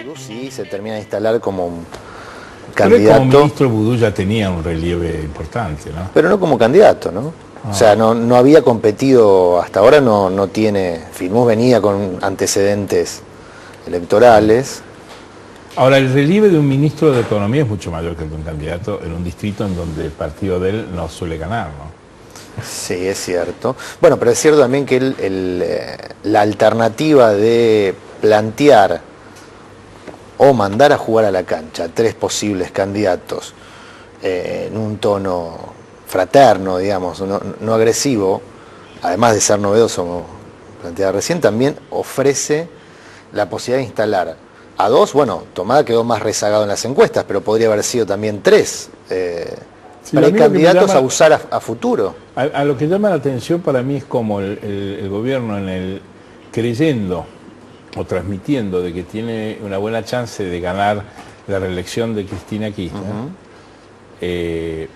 Vudú sí se termina de instalar como un Pero candidato. como ministro Vudú ya tenía un relieve importante, ¿no? Pero no como candidato, ¿no? O sea, no había competido, hasta ahora no tiene, Filmus venía con antecedentes electorales. Ahora, el relieve de un ministro de Economía es mucho mayor que el de un candidato en un distrito en donde el partido de él no suele ganar, ¿no? Sí, es cierto. Bueno, pero es cierto también que la alternativa de plantear o mandar a jugar a la cancha a tres posibles candidatos en un tono fraterno, digamos, no agresivo, además de ser novedoso, como planteaba recién, también ofrece la posibilidad de instalar a dos. Bueno, Tomada quedó más rezagado en las encuestas, pero podría haber sido también tres Sí, a mí lo que me precandidatos llama- a usar a futuro. A lo que llama la atención para mí es como el gobierno creyendo o transmitiendo de que tiene una buena chance de ganar la reelección de Cristina Kirchner,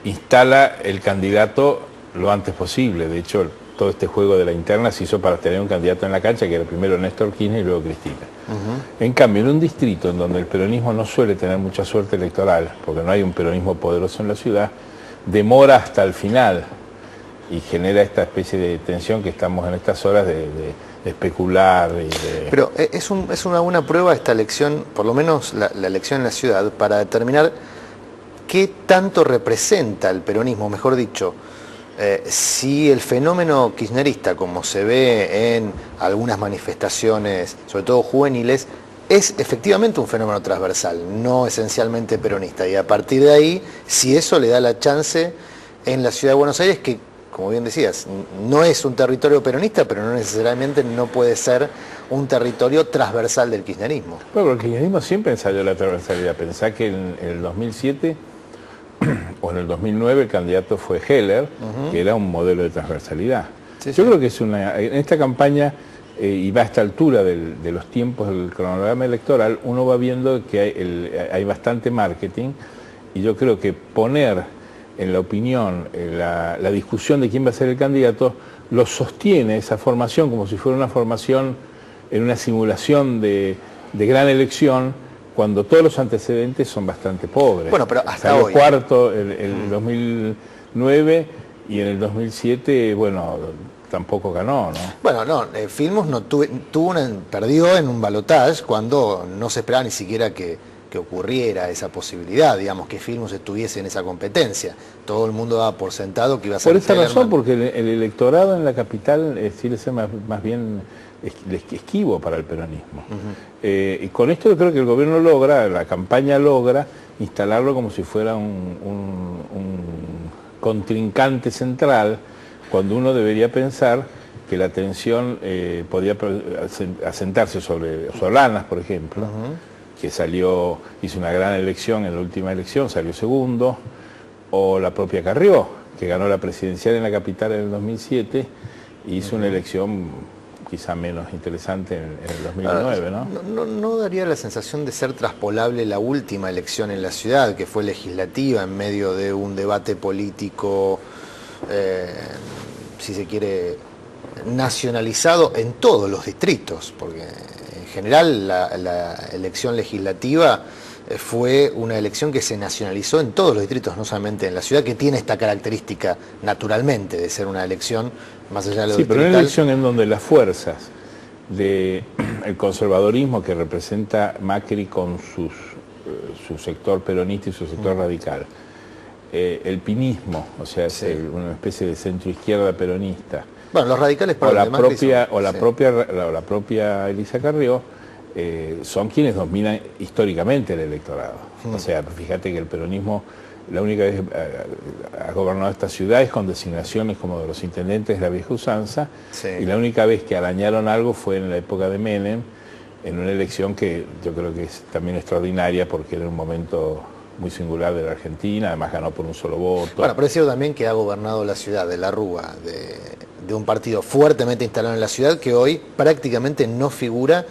instala el candidato lo antes posible. De hecho, todo este juego de la interna se hizo para tener un candidato en la cancha, que era primero Néstor Kirchner y luego Cristina. En cambio, en un distrito en donde el peronismo no suele tener mucha suerte electoral, porque no hay un peronismo poderoso en la ciudad, demora hasta el final y genera esta especie de tensión que estamos en estas horas de especular. Pero es una buena prueba esta elección, por lo menos la elección en la ciudad, para determinar qué tanto representa el peronismo, mejor dicho, si el fenómeno kirchnerista, como se ve en algunas manifestaciones, sobre todo juveniles, es efectivamente un fenómeno transversal, no esencialmente peronista. Y a partir de ahí, si eso le da la chance en la ciudad de Buenos Aires, que, como bien decías, no es un territorio peronista, pero no necesariamente no puede ser un territorio transversal del kirchnerismo. Bueno, pero el kirchnerismo siempre ensayó la transversalidad. Pensá que en el 2007 o en el 2009 el candidato fue Heller, que era un modelo de transversalidad. Sí, Yo sí. creo que en esta campaña, y va a esta altura de los tiempos del cronograma electoral, uno va viendo que hay bastante marketing, y yo creo que poner en la opinión la discusión de quién va a ser el candidato, lo sostiene esa formación como si fuera una formación en una simulación de gran elección, cuando todos los antecedentes son bastante pobres. Bueno, pero hasta Salió hoy. cuarto el 2009 y en el 2007, bueno, tampoco ganó, ¿no? Bueno, no, Filmus perdió en un balotaje cuando no se esperaba ni siquiera que ocurriera esa posibilidad, digamos, que Filmus estuviese en esa competencia. Todo el mundo daba por sentado que iba a ser Por esa razón, Tellerman. porque el electorado en la capital suele ser más bien esquivo para el peronismo. Y con esto yo creo que el gobierno logra, la campaña logra instalarlo como si fuera un contrincante central, cuando uno debería pensar que la atención podía asentarse sobre Solanas, por ejemplo, que hizo una gran elección en la última elección, salió segundo, o la propia Carrió, que ganó la presidencial en la capital en el 2007, y hizo una elección quizá menos interesante en el 2009, ¿no? No daría la sensación de ser traspolable la última elección en la ciudad, que fue legislativa, en medio de un debate político, si se quiere, nacionalizado en todos los distritos, porque en general la elección legislativa fue una elección que se nacionalizó en todos los distritos, no solamente en la ciudad, que tiene esta característica naturalmente de ser una elección más allá de lo Sí, pero distrital. una elección en donde las fuerzas del conservadorismo que representa Macri con su sector peronista y su sector radical, el pinismo, o sea, Sí. una especie de centro-izquierda peronista, Bueno, los radicales para o la los demás propia Elisa Carrió, son quienes dominan históricamente el electorado. O sea, fíjate que el peronismo la única vez ha gobernado esta ciudad es con designaciones como de los intendentes de la vieja usanza, Sí. y la única vez que arañaron algo fue en la época de Menem, en una elección que yo creo que es también extraordinaria porque era un momento muy singular de la Argentina, además ganó por un solo voto. Bueno, pero es cierto también que ha gobernado la ciudad de la Rúa, de un partido fuertemente instalado en la ciudad, que hoy prácticamente no figura,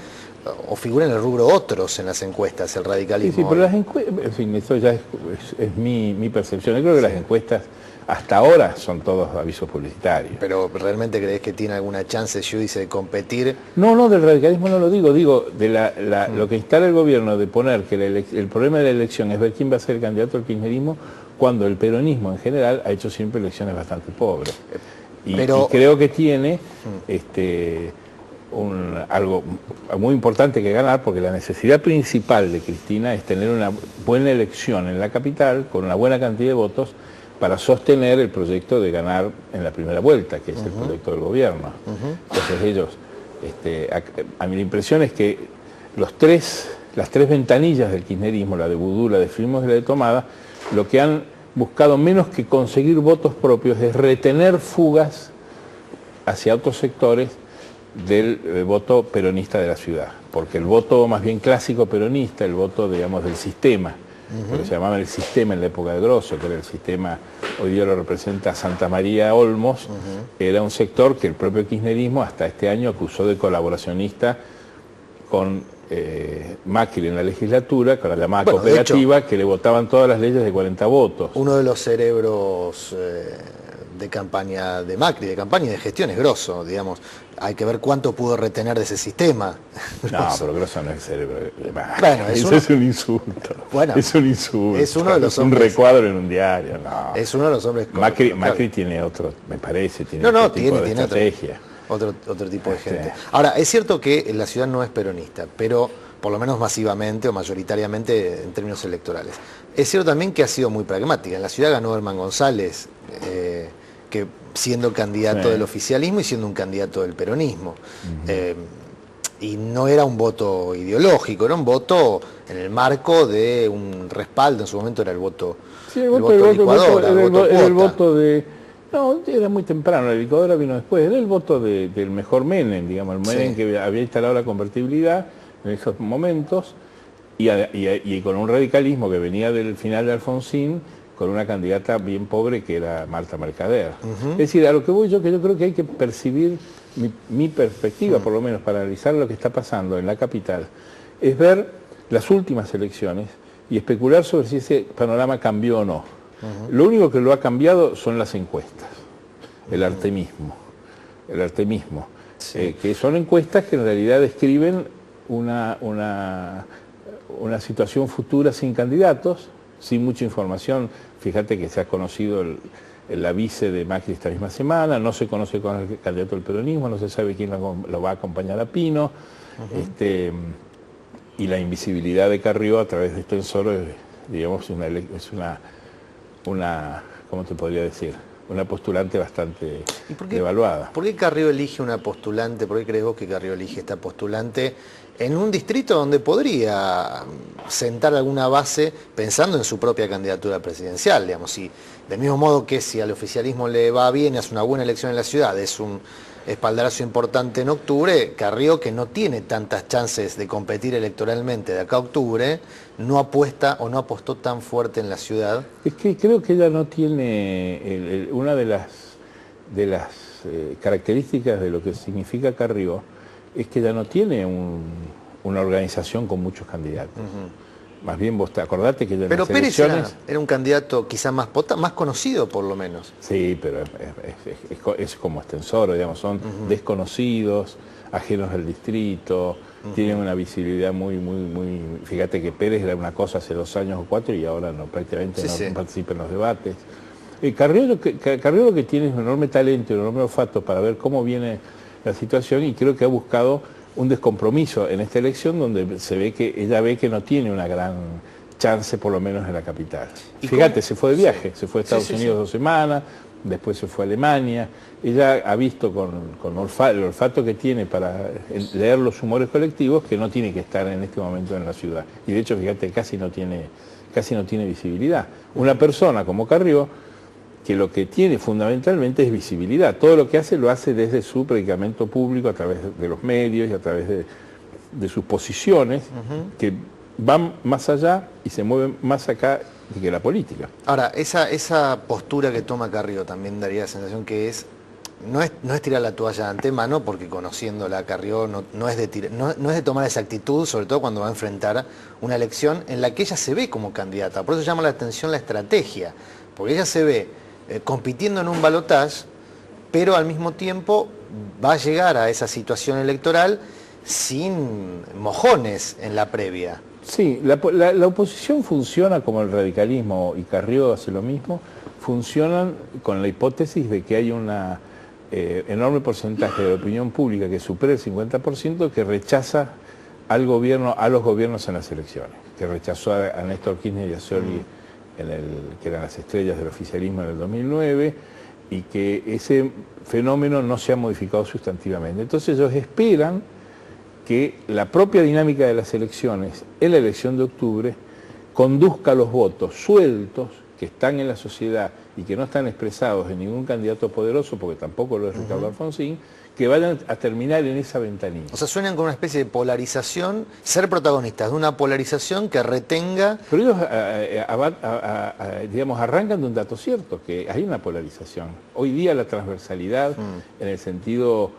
o figura en el rubro otros en las encuestas, el radicalismo. Sí, pero las encuestas, en fin, esto ya es mi percepción. Yo creo que las encuestas hasta ahora son todos avisos publicitarios. ¿Pero realmente crees que tiene alguna chance Giudice de competir? No, del radicalismo no lo digo de lo que instala el gobierno de poner que el problema de la elección es ver quién va a ser el candidato al kirchnerismo, cuando el peronismo en general ha hecho siempre elecciones bastante pobres. Y creo que tiene algo muy importante que ganar, porque la necesidad principal de Cristina es tener una buena elección en la capital, con una buena cantidad de votos, para sostener el proyecto de ganar en la primera vuelta, que es el proyecto del gobierno. Entonces ellos, a mí la impresión es que las tres ventanillas del kirchnerismo, la de Vudú, la de Firmos y la de Tomada, lo que han buscado menos que conseguir votos propios es retener fugas hacia otros sectores del voto peronista de la ciudad, porque el voto más bien clásico peronista, el voto, digamos, del sistema, lo que se llamaba el sistema en la época de Grosso, que era el sistema, hoy día lo representa Santa María Olmos, era un sector que el propio kirchnerismo hasta este año acusó de colaboracionista con Macri en la legislatura, con la llamada cooperativa, hecho, que le votaban todas las leyes de 40 votos. Uno de los cerebros de campaña de Macri, de campaña y de gestión es Grosso, digamos. Hay que ver cuánto pudo retener de ese sistema. No, pero Grosso no es cerebro de Macri. Bueno, eso es un insulto. Bueno, es un insulto. Es uno de los hombres, un recuadro en un diario. No. Es uno de los hombres. Macri tiene otro, me parece, tiene otro tipo de estrategia. Otro tipo de gente. Ahora, es cierto que la ciudad no es peronista, pero por lo menos masivamente o mayoritariamente en términos electorales. Es cierto también que ha sido muy pragmática. En la ciudad ganó Herman González, que siendo candidato del oficialismo y siendo un candidato del peronismo. Y no era un voto ideológico, era un voto en el marco de un respaldo. En su momento era el voto, sí, el voto licuadora, el voto de... No, era muy temprano, la licuadora vino después, era el voto del mejor Menem, digamos, el Menem que había instalado la convertibilidad en esos momentos y con un radicalismo que venía del final de Alfonsín, con una candidata bien pobre que era Marta Mercader. Es decir, a lo que voy yo, que yo creo que hay que percibir mi perspectiva, por lo menos, para analizar lo que está pasando en la capital, es ver las últimas elecciones y especular sobre si ese panorama cambió o no. Lo único que lo ha cambiado son las encuestas, el artemismo, que son encuestas que en realidad describen una situación futura sin candidatos, sin mucha información. Fíjate que se ha conocido la vice de Macri esta misma semana, no se conoce con el candidato del peronismo, no se sabe quién lo va a acompañar a Pino, y la invisibilidad de Carrió a través de Estensoro es, digamos, ¿cómo te podría decir? Una postulante bastante devaluada. ¿Por qué Carrió elige una postulante? ¿Por qué crees vos que Carrió elige esta postulante en un distrito donde podría sentar alguna base pensando en su propia candidatura presidencial? Digamos, si, del mismo modo que si al oficialismo le va bien y hace una buena elección en la ciudad, es un espaldarazo importante en octubre, Carrió, que no tiene tantas chances de competir electoralmente de acá a octubre, no apuesta o no apostó tan fuerte en la ciudad. Es que creo que ella no tiene, una de las características de lo que significa Carrió, es que ella no tiene una organización con muchos candidatos. Más bien vos acordate que... Pero Pérez era un candidato quizás más conocido por lo menos. Sí, pero es como Estensoro, digamos, son desconocidos, ajenos al distrito, tienen una visibilidad muy... Fíjate que Pérez era una cosa hace 2 años o 4 y ahora no, prácticamente no participa en los debates. Carrió lo que tiene es un enorme talento y un enorme olfato para ver cómo viene la situación, y creo que ha buscado un descompromiso en esta elección donde ella ve que no tiene una gran chance, por lo menos en la capital. Fíjate, se fue de viaje, se fue a Estados Unidos 2 semanas, después se fue a Alemania. Ella ha visto con el olfato que tiene para leer los humores colectivos que no tiene que estar en este momento en la ciudad. Y de hecho, fíjate, casi no tiene visibilidad. Una persona como Carrió, que lo que tiene fundamentalmente es visibilidad. Todo lo que hace lo hace desde su predicamento público, a través de los medios y a través de sus posiciones, que van más allá y se mueven más acá que la política. Ahora, esa postura que toma Carrió también daría la sensación que no es tirar la toalla de antemano, porque conociéndola a Carrió no es de tomar esa actitud, sobre todo cuando va a enfrentar una elección en la que ella se ve como candidata. Por eso llama la atención la estrategia, porque ella se ve compitiendo en un balotaje, pero al mismo tiempo va a llegar a esa situación electoral sin mojones en la previa. Sí, la oposición funciona como el radicalismo, y Carrió hace lo mismo, funcionan con la hipótesis de que hay un enorme porcentaje de la opinión pública que supera el 50% que rechaza al gobierno, a los gobiernos en las elecciones, que rechazó a Néstor Kirchner y a Scioli, que eran las estrellas del oficialismo en el 2009, y que ese fenómeno no se ha modificado sustantivamente. Entonces ellos esperan que la propia dinámica de las elecciones, en la elección de octubre, conduzca los votos sueltos que están en la sociedad y que no están expresados en ningún candidato poderoso, porque tampoco lo es Ricardo Alfonsín, que vayan a terminar en esa ventanilla. O sea, suenan con una especie de polarización, ser protagonistas de una polarización que retenga... Pero ellos, digamos, arrancan de un dato cierto, que hay una polarización. Hoy día la transversalidad, en el sentido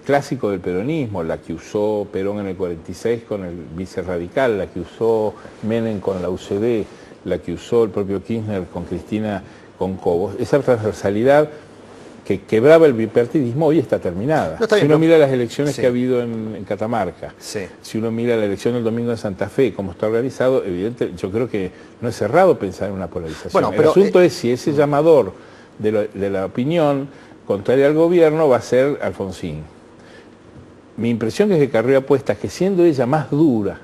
clásico del peronismo, la que usó Perón en el 46 con el vicerradical, la que usó Menem con la UCD, la que usó el propio Kirchner con Cristina con Cobos, esa transversalidad que quebraba el bipartidismo hoy está terminada. No, está bien, si uno pero... mira las elecciones sí. que ha habido en Catamarca, sí. Si uno mira la elección del domingo de Santa Fe, cómo está organizado, evidentemente yo creo que no es cerrado pensar en una polarización. Bueno, el pero, asunto es si ese llamador de la opinión contraria al gobierno va a ser Alfonsín. Mi impresión es que Carrió apuesta que siendo ella más dura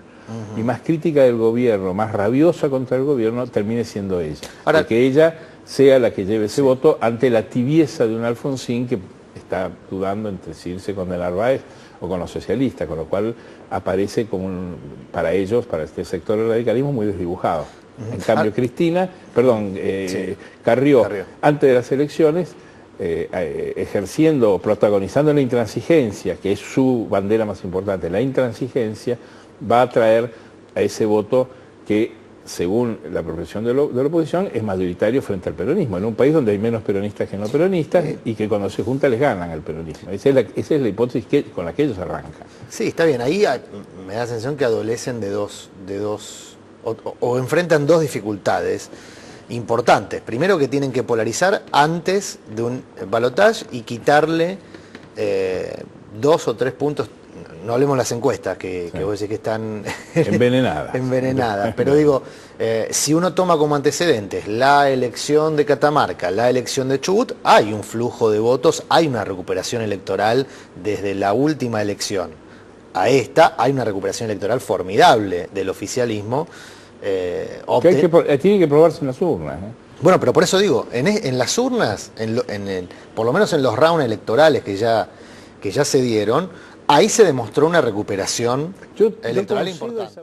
y más crítica del gobierno, más rabiosa contra el gobierno, termine siendo ella. Ahora, porque ella sea la que lleve ese voto ante la tibieza de un Alfonsín que está dudando entre si irse con el Narváez o con los socialistas, con lo cual aparece como para ellos, para este sector del radicalismo, muy desdibujado. En cambio, Carrió, antes de las elecciones, ejerciendo, protagonizando la intransigencia, que es su bandera más importante, la intransigencia, va a traer a ese voto que, según la profesión de la oposición, es mayoritario frente al peronismo, en un país donde hay menos peronistas que no peronistas y que cuando se juntan les ganan al peronismo. Esa es la hipótesis con la que ellos arrancan. Sí, está bien, ahí me da la sensación que adolecen de dos o enfrentan dos dificultades importantes. Primero, que tienen que polarizar antes de un balotaje y quitarle 2 o 3 puntos. No hablemos de las encuestas, que vos decís que están envenenadas. Pero digo, si uno toma como antecedentes la elección de Catamarca, la elección de Chubut, hay un flujo de votos, hay una recuperación electoral desde la última elección a esta, hay una recuperación electoral formidable del oficialismo. Tiene que probarse en las urnas. Bueno, pero por eso digo, en las urnas, por lo menos en los rounds electorales que ya se dieron, ahí se demostró una recuperación electoral importante.